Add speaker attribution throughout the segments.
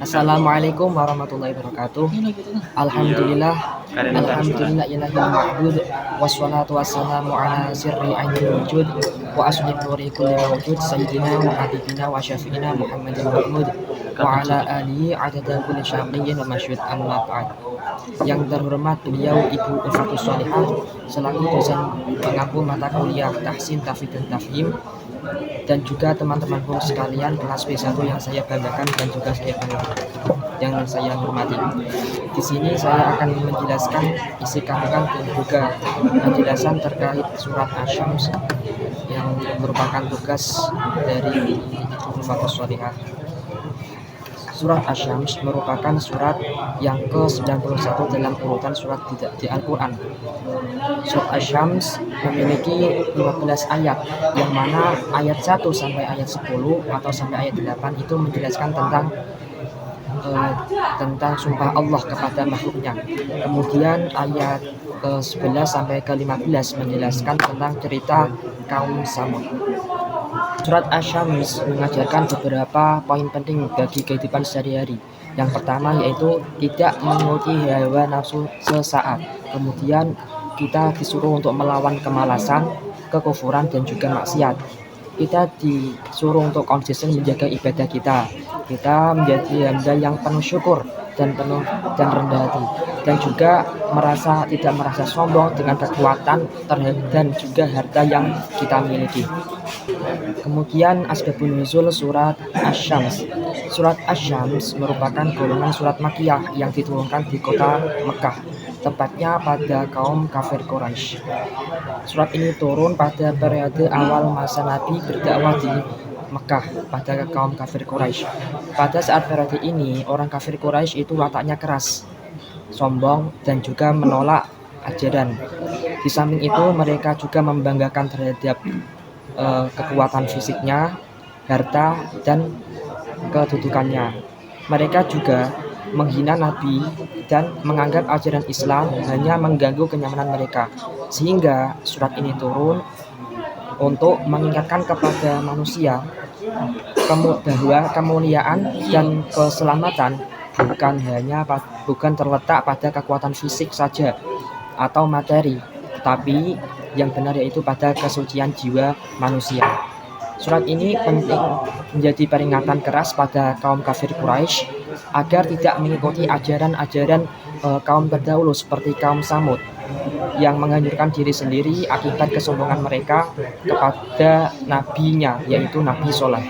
Speaker 1: Assalamualaikum warahmatullahi wabarakatuh. Alhamdulillah, alhamdulillah ilahil ma'bud, wassalatu wassalamu ala sirri ainil wujud, wa asli nuri kulli mawjud, sayyidina wa habibina wa syafi'ina Muhammadin Mahmud, wa ala alihi adada kulli syaqiyyin wa masyud amma ba'd. Yang terhormat beliau Ibu Ulfatus Sholihah selaku dosen pengampu mata kuliah Tahsin, Tafid dan Tafhim, dan juga teman-temanku sekalian kelas B1 yang saya banggakan dan juga yang saya hormati. Di sini saya akan menjelaskan isi kandungan dan juga penjelasan terkait surat Asy-Syams yang merupakan tugas dari Ibu Ulfatus Sholihah. Surat Asy-Syams merupakan surat yang ke-91 dalam urutan surat di Al-Quran. Surat Asy-Syams memiliki 15 ayat, yang mana ayat 1 sampai ayat 10 atau sampai ayat 8 itu menjelaskan tentang sumpah Allah kepada makhluknya. Kemudian ayat ke-11 sampai ke-15 menjelaskan tentang cerita kaum Samud. Surat Asy-Syams mengajarkan beberapa poin penting bagi kehidupan sehari-hari. Yang pertama yaitu tidak mengikuti hawa nafsu sesaat. Kemudian kita disuruh untuk melawan kemalasan, kekufuran, dan juga maksiat. Kita disuruh untuk konsisten menjaga ibadah kita. Kita menjadi hamba yang penuh syukur dan rendah hati, dan juga tidak merasa sombong dengan kekuatan dan juga harta yang kita miliki. Kemudian asbabun nuzul surat Asy-Syams. Surat Asy-Syams merupakan golongan surat Makkiyah yang diturunkan di kota Mekah, tepatnya pada kaum kafir Quraisy. Surat ini turun pada periode awal masa Nabi berdakwah di Mekah pada kaum kafir Quraisy. Pada saat periode ini, orang kafir Quraisy itu wataknya keras, sombong, dan juga menolak ajaran. Di samping itu, mereka juga membanggakan terhadap kekuatan fisiknya, harta, dan kedudukannya. Mereka juga menghina Nabi dan menganggap ajaran Islam hanya mengganggu kenyamanan mereka. Sehingga surat ini turun untuk mengingatkan kepada manusia bahwa kemuliaan dan keselamatan bukan terletak pada kekuatan fisik saja atau materi, tetapi yang benar yaitu pada kesucian jiwa manusia. Surat ini penting menjadi peringatan keras pada kaum kafir Quraisy agar tidak mengikuti ajaran-ajaran kaum terdahulu seperti kaum Samud yang menghancurkan diri sendiri akibat kesombongan mereka kepada nabinya, yaitu Nabi Sholeh.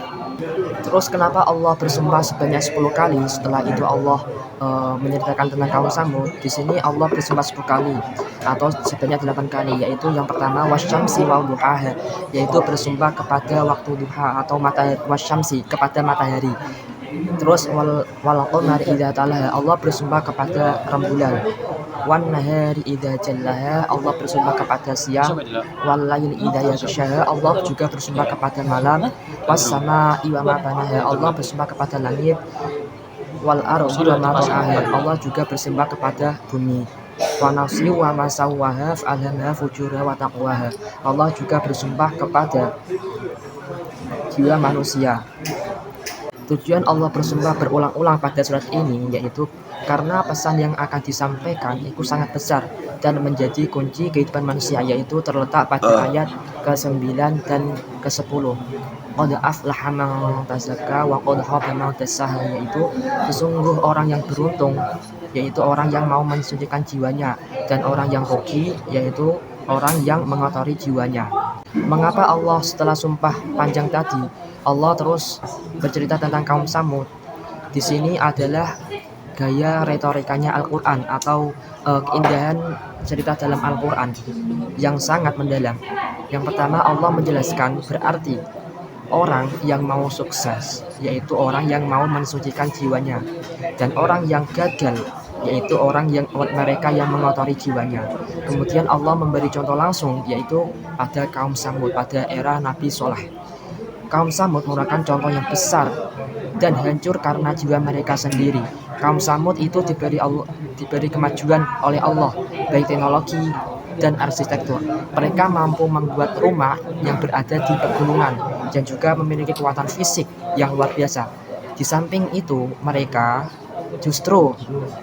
Speaker 1: Terus kenapa Allah bersumpah sebanyak 10 kali? Setelah itu Allah menceritakan tentang kaum Samud. Di sini Allah bersumpah 10 kali atau sebanyak 8 kali, yaitu yang pertama wasyamsi wa duhaha, yaitu bersumpah kepada waktu duha atau wasyamsi, kepada matahari. Terus wal qamari idza talaha, Allah bersumpah kepada rembulan. Wan nahari idza jallaha, Allah bersumpah kepada siang. Wal laili idza yaghshaha, Allah juga bersumpah kepada malam. Was samaa'i wa ma banaha, Allah bersumpah kepada langit. Wal ardi wa ma ta'aha, Allah juga bersumpah kepada bumi. Wa nafsi wa ma sawwaha fa'alhamaha fujuraha wa taqwaha, Allah juga bersumpah kepada jiwa manusia. Tujuan Allah bersumpah berulang-ulang pada surat ini yaitu karena pesan yang akan disampaikan itu sangat besar dan menjadi kunci kehidupan manusia, yaitu terletak pada ayat ke-9 dan ke-10. Qad aflaha man tazakka wa qad khaba man dassaha, yaitu sesungguh orang yang beruntung yaitu orang yang mau mensucikan jiwanya, dan orang yang rugi yaitu orang yang mengotori jiwanya. Mengapa Allah setelah sumpah panjang tadi Allah terus bercerita tentang kaum Samud? Di sini adalah gaya retorikanya Al-Quran atau keindahan cerita dalam Al-Quran yang sangat mendalam. Yang pertama, Allah menjelaskan berarti orang yang mau sukses yaitu orang yang mau mensucikan jiwanya, dan orang yang gagal yaitu mereka yang mengotori jiwanya. Kemudian Allah memberi contoh langsung yaitu pada kaum Samud pada era Nabi Sholeh. Kaum Samud merupakan contoh yang besar dan hancur karena jiwa mereka sendiri. Kaum Samud itu diberi kemajuan oleh Allah, baik teknologi dan arsitektur. Mereka mampu membuat rumah yang berada di pegunungan dan juga memiliki kekuatan fisik yang luar biasa. Di samping itu, mereka justru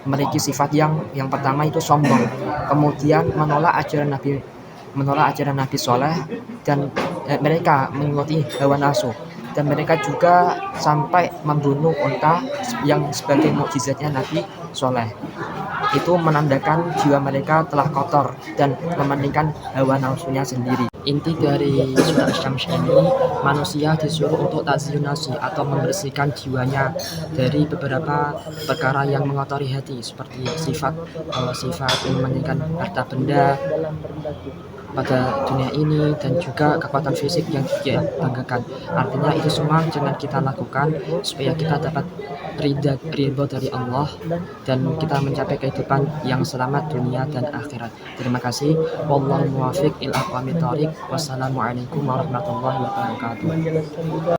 Speaker 1: memiliki sifat yang pertama itu sombong, kemudian menolak ajaran Nabi Soleh, dan mereka mengikuti hawa nafsu, dan mereka juga sampai membunuh unta yang sebagai mukjizatnya Nabi Soleh. Itu menandakan jiwa mereka telah kotor dan mementingkan hawa nafsunya sendiri. Inti dari surat Asy-Syams ini, manusia disuruh untuk tazyiyun nafsi atau membersihkan jiwanya dari beberapa perkara yang mengotori hati, seperti sifat mementingkan harta benda pada dunia ini, dan juga kekuatan fisik yang dia banggakan. Artinya itu semua jangan kita lakukan supaya kita dapat ridho dari Allah dan kita mencapai kehidupan yang selamat dunia dan akhirat. Terima kasih. Wallahu muwaffiq ila aqwamit thoriq. Wassalamualaikum warahmatullahi wabarakatuh.